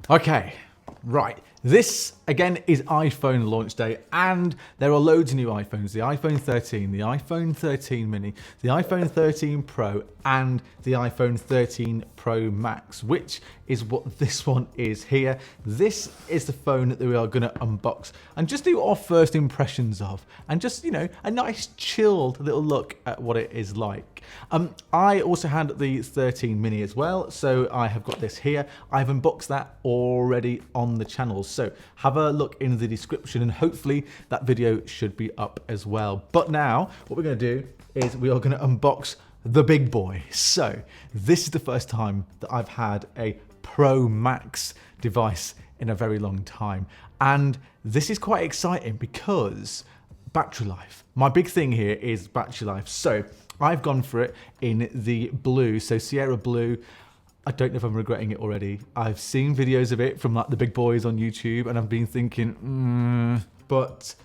Okay, right. This, again, is iPhone launch day, and there are loads of new iPhones. The iPhone 13, the iPhone 13 mini, the iPhone 13 Pro, and the iPhone 13 Pro Max, which is what this one is here. This is the phone that we are going to unbox and just do our first impressions of, and just, you know, a nice chilled little look at what it is like. I also had the 13 mini as well, so I have got this here. I've unboxed that already on the channel, so have a look in the description, and hopefully that video should be up as well. But now what we're going to do is we are going to unbox the big boy. So this is the first time that I've had a Pro Max device in a very long time, and this is quite exciting because battery life. My big thing here is battery life, so I've gone for it in the blue, so Sierra Blue. I don't know if I'm regretting it already. I've seen videos of it from like the big boys on YouTube, and I've been thinking, but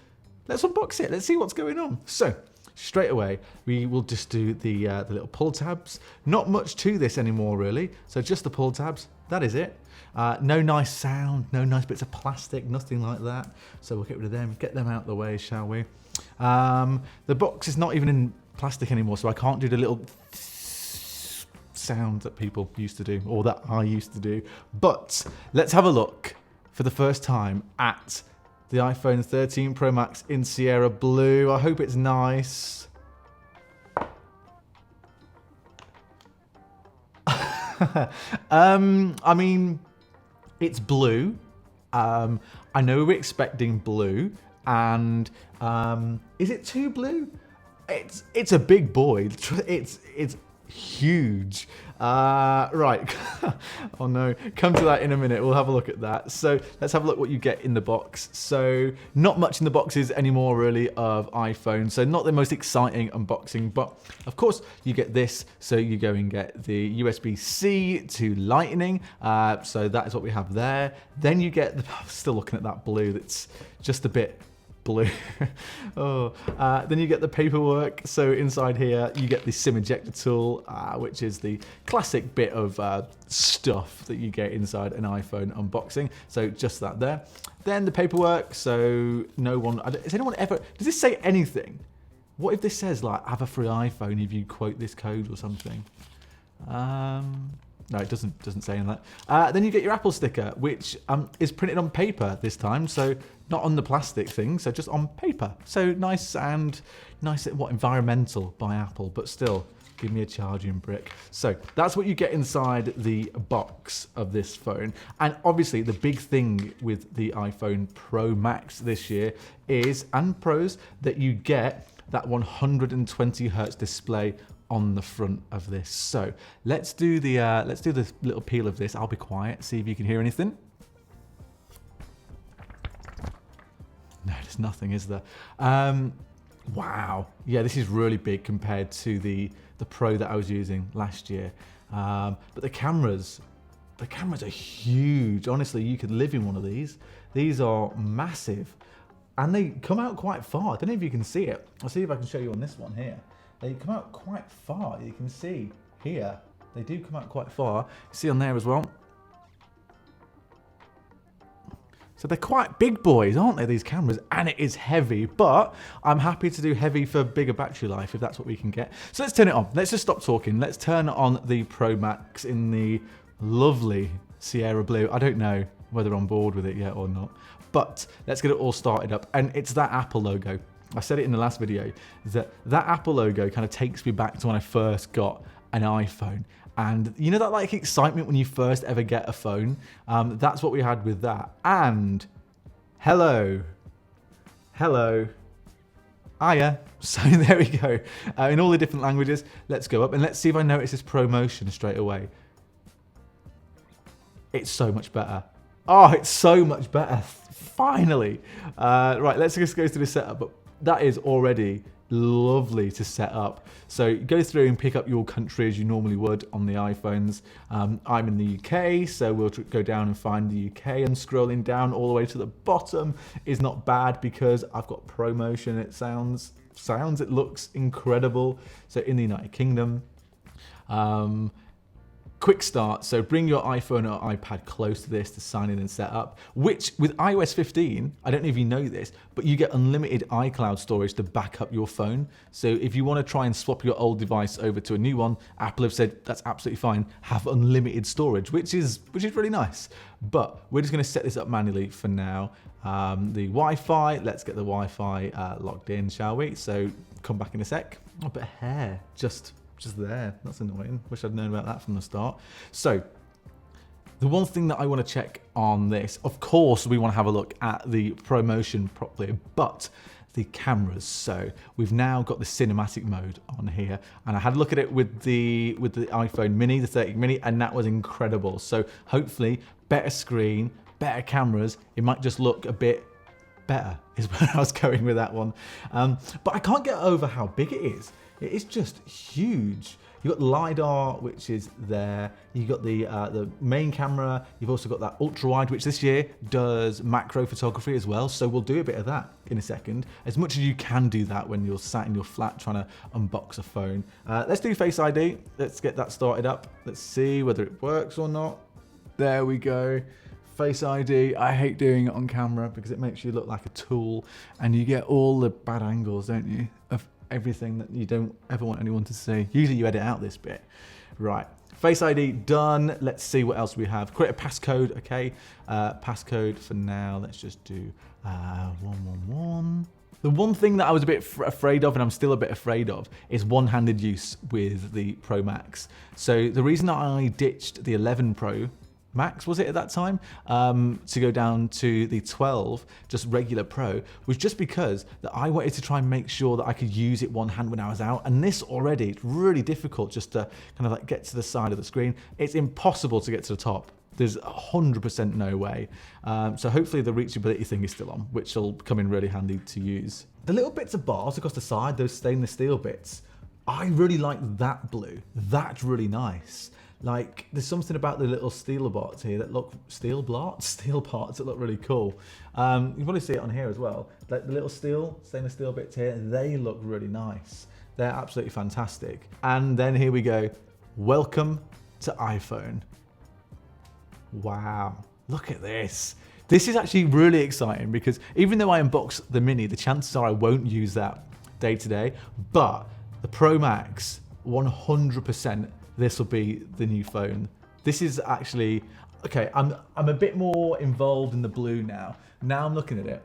let's unbox it. Let's see what's going on. So straight away, we will just do the little pull tabs. Not much to this anymore, really. So just the pull tabs. That is it. No nice sound, no nice bits of plastic, nothing like that. So we'll get rid of them, get them out of the way, shall we? The box is not even in plastic anymore, so I can't do the little sound that people used to do, or that I used to do. But let's have a look for the first time at the iPhone 13 Pro Max in Sierra Blue. I hope it's nice. I mean, it's blue. I know we're expecting blue, and is it too blue? It's a big boy. It's huge. Right. Oh no, come to that in a minute. We'll have a look at that. So let's have a look what you get in the box. So not much in the boxes anymore really of iPhone, so not the most exciting unboxing, but of course you get this. So you go and get the USB-C to Lightning, so that is what we have there. Then you get still looking at that blue, that's just a bit blue. Then you get the paperwork. So inside here you get the SIM ejector tool, which is the classic bit of stuff that you get inside an iPhone unboxing. So just that there. Then the paperwork. So no one, has anyone ever, does this say anything? What if this says like have a free iPhone if you quote this code or something? No, it doesn't say in that. Then you get your Apple sticker, which is printed on paper this time, so not on the plastic thing, so just on paper. So nice, and nice, what, environmental by Apple, but still, give me a charging brick. So that's what you get inside the box of this phone. And obviously the big thing with the iPhone Pro Max this year is, and Pros, that you get that 120 Hertz display on the front of this. So let's do the little peel of this. I'll be quiet, see if you can hear anything. No, there's nothing, is there? Wow, yeah, this is really big compared to the Pro that I was using last year. But the cameras are huge. Honestly, you could live in one of these. These are massive, and they come out quite far. I don't know if you can see it. I'll see if I can show you on this one here. They come out quite far. You can see here, they do come out quite far. See on there as well. So they're quite big boys, aren't they, these cameras? And it is heavy, but I'm happy to do heavy for bigger battery life if that's what we can get. So let's turn it on. Let's just stop talking. Let's turn on the Pro Max in the lovely Sierra Blue. I don't know whether I'm bored with it yet or not, but let's get it all started up. And it's that Apple logo. I said it in the last video, that Apple logo kind of takes me back to when I first got an iPhone. And you know that like excitement when you first ever get a phone? That's what we had with that. And hello, hiya. So there we go. In all the different languages, let's go up and let's see if I notice this promotion straight away. It's so much better. Oh, it's so much better. Finally. Right, let's just go through the setup. But that is already lovely to set up. So go through and pick up your country as you normally would on the iPhones. I'm in the UK, so we'll go down and find the UK, and scrolling down all the way to the bottom is not bad because I've got promotion. It it looks incredible. So in the United Kingdom, quick start. So bring your iPhone or iPad close to this to sign in and set up, which with iOS 15, I don't know if you know this, but you get unlimited iCloud storage to back up your phone. So if you want to try and swap your old device over to a new one, Apple have said that's absolutely fine. Have unlimited storage, which is really nice. But we're just going to set this up manually for now. The Wi-Fi, let's get the Wi-Fi logged in, shall we? So come back in a sec. Oh, a bit of hair, just there. That's annoying. Wish I'd known about that from the start. So the one thing that I want to check on this, of course, we want to have a look at the promotion properly, but the cameras. So we've now got the cinematic mode on here, and I had a look at it with the iPhone mini, the 13 mini, and that was incredible. So hopefully better screen, better cameras. It might just look a bit better is where I was going with that one. But I can't get over how big it is. It is just huge. You've got LiDAR, which is there. You've got the main camera. You've also got that ultra wide, which this year does macro photography as well. So we'll do a bit of that in a second. As much as you can do that when you're sat in your flat trying to unbox a phone. Let's do Face ID. Let's get that started up. Let's see whether it works or not. There we go. Face ID, I hate doing it on camera because it makes you look like a tool and you get all the bad angles, don't you, of everything that you don't ever want anyone to see. Usually you edit out this bit. Right, Face ID done. Let's see what else we have. Create a passcode, okay. Passcode for now, let's just do 111. The one thing that I was a bit afraid of, and I'm still a bit afraid of, is one-handed use with the Pro Max. So the reason I ditched the 11 Pro Max, was it at that time, to go down to the 12, just regular Pro, was just because that I wanted to try and make sure that I could use it one hand when I was out. And this already, it's really difficult just to kind of like get to the side of the screen. It's impossible to get to the top. There's 100% no way. So hopefully the reachability thing is still on, which will come in really handy to use. The little bits of bars across the side, those stainless steel bits, I really like that blue. That's really nice. Like, there's something about the little steel parts here that look, steel parts that look really cool. You can probably see it on here as well. Like the little stainless steel bits here, they look really nice. They're absolutely fantastic. And then here we go. Welcome to iPhone. Wow, look at this. This is actually really exciting because even though I unbox the Mini, the chances are I won't use that day to day, but the Pro Max, 100%, this will be the new phone. This is actually, okay, I'm a bit more involved in the blue now. Now I'm looking at it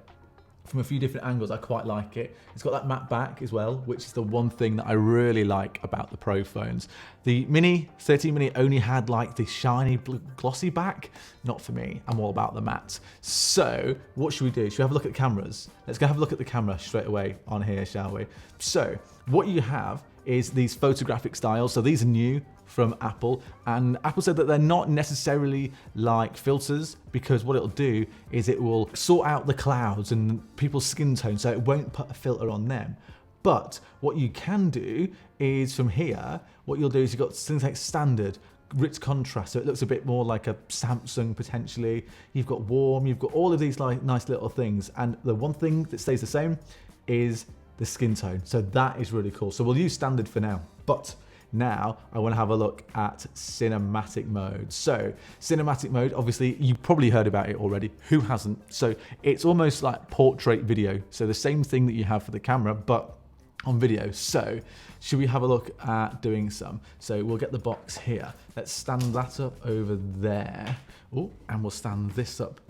from a few different angles. I quite like it. It's got that matte back as well, which is the one thing that I really like about the Pro phones. The Mini, 13 Mini only had like the shiny glossy back. Not for me, I'm all about the matte. So what should we do? Should we have a look at the cameras? Let's go have a look at the camera straight away on here, shall we? So what you have is these photographic styles. So these are new from Apple, and Apple said that they're not necessarily like filters, because what it'll do is it will sort out the clouds and people's skin tone, so it won't put a filter on them. But what you can do is from here, what you'll do is you've got things like standard, rich contrast, so it looks a bit more like a Samsung potentially. You've got warm, you've got all of these like nice little things, and the one thing that stays the same is the skin tone. So that is really cool. So we'll use standard for now, but now I want to have a look at cinematic mode. So cinematic mode, obviously you probably heard about it already. Who hasn't? So it's almost like portrait video. So the same thing that you have for the camera, but on video. So should we have a look at doing some? So we'll get the box here. Let's stand that up over there. Oh, and we'll stand this up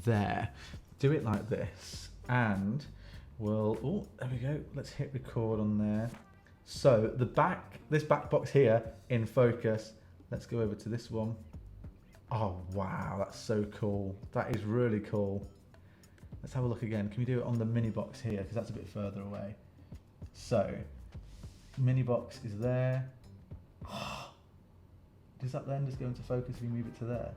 there. Do it like this. And we'll, oh, there we go. Let's hit record on there. So the back, this back box here in focus. Let's go over to this one. Oh, wow, that's so cool. That is really cool. Let's have a look again. Can we do it on the mini box here? Because that's a bit further away. So, mini box is there. Does that then just go into focus if you move it to there?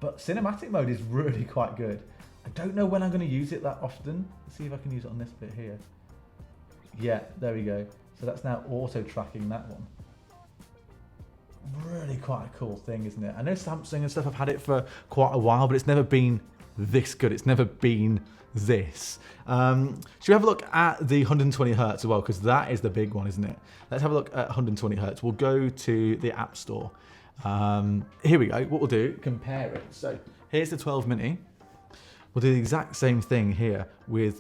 But cinematic mode is really quite good. I don't know when I'm going to use it that often. Let's see if I can use it on this bit here. Yeah, there we go. So that's now auto tracking that one. Really quite a cool thing, isn't it? I know Samsung and stuff have had it for quite a while, but it's never been this good. It's never been this. Should we have a look at the 120 hertz as well? Because that is the big one, isn't it? Let's have a look at 120 hertz. We'll go to the App Store. Here we go. What we'll do, compare it. So here's the 12 mini. We'll do the exact same thing here with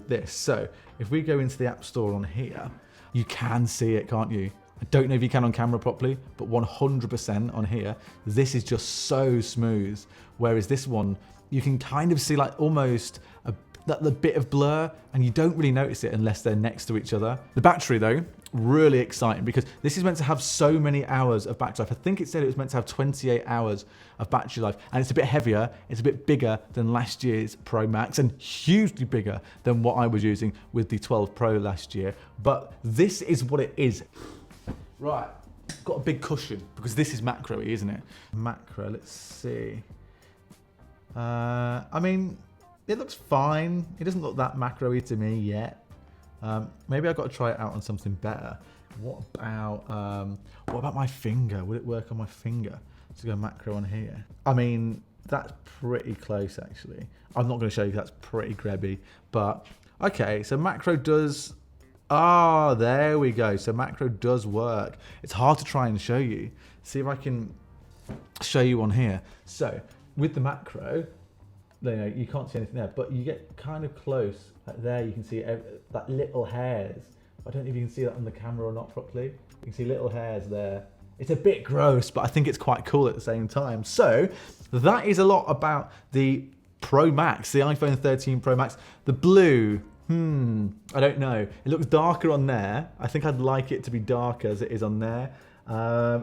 this. So if we go into the App Store on here, you can see it, can't you? I don't know if you can on camera properly, but 100% on here, this is just so smooth. Whereas this one, you can kind of see like almost the bit of blur, and you don't really notice it unless they're next to each other. The battery though, really exciting because this is meant to have so many hours of battery life. I think it said it was meant to have 28 hours of battery life, and it's a bit heavier, it's a bit bigger than last year's Pro Max, and hugely bigger than what I was using with the 12 Pro last year. But this is what it is. Right, got a big cushion because this is macro-y, isn't it? Macro, let's see. I mean, it looks fine. It doesn't look that macro-y to me yet. Maybe I've got to try it out on something better. What about my finger? Would it work on my finger to go macro on here? I mean, that's pretty close actually. I'm not going to show you, that's pretty grabby, but okay, so macro does, there we go. So macro does work. It's hard to try and show you. See if I can show you on here. So with the macro, you can't see anything there, but you get kind of close. Like there, you can see that little hairs. I don't know if you can see that on the camera or not properly. You can see little hairs there. It's a bit gross, but I think it's quite cool at the same time. So that is a lot about the Pro Max, the iPhone 13 Pro Max. The blue, I don't know. It looks darker on there. I think I'd like it to be darker as it is on there.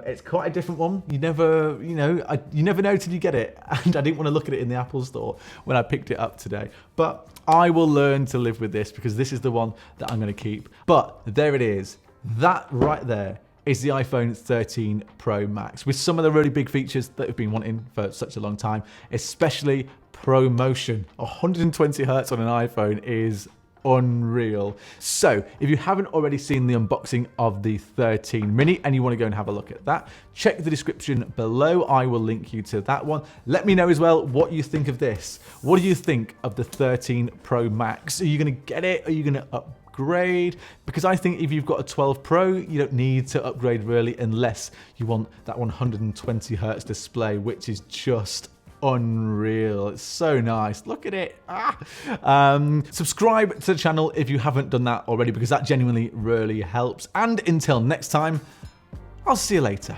It's quite a different one. You never know till you get it. And I didn't want to look at it in the Apple Store when I picked it up today. But I will learn to live with this because this is the one that I'm going to keep. But there it is. That right there is the iPhone 13 Pro Max with some of the really big features that we've been wanting for such a long time, especially ProMotion. 120 Hertz on an iPhone is unreal. So if you haven't already seen the unboxing of the 13 mini and you want to go and have a look at that, check the description below. I will link you to that one. Let me know as well what you think of this. What do you think of the 13 Pro Max? Are you going to get it? Are you going to upgrade? Because I think if you've got a 12 Pro, you don't need to upgrade really unless you want that 120 Hertz display, which is just unreal. It's so nice. Look at it. Subscribe to the channel if you haven't done that already, because that genuinely really helps. And until next time, I'll see you later.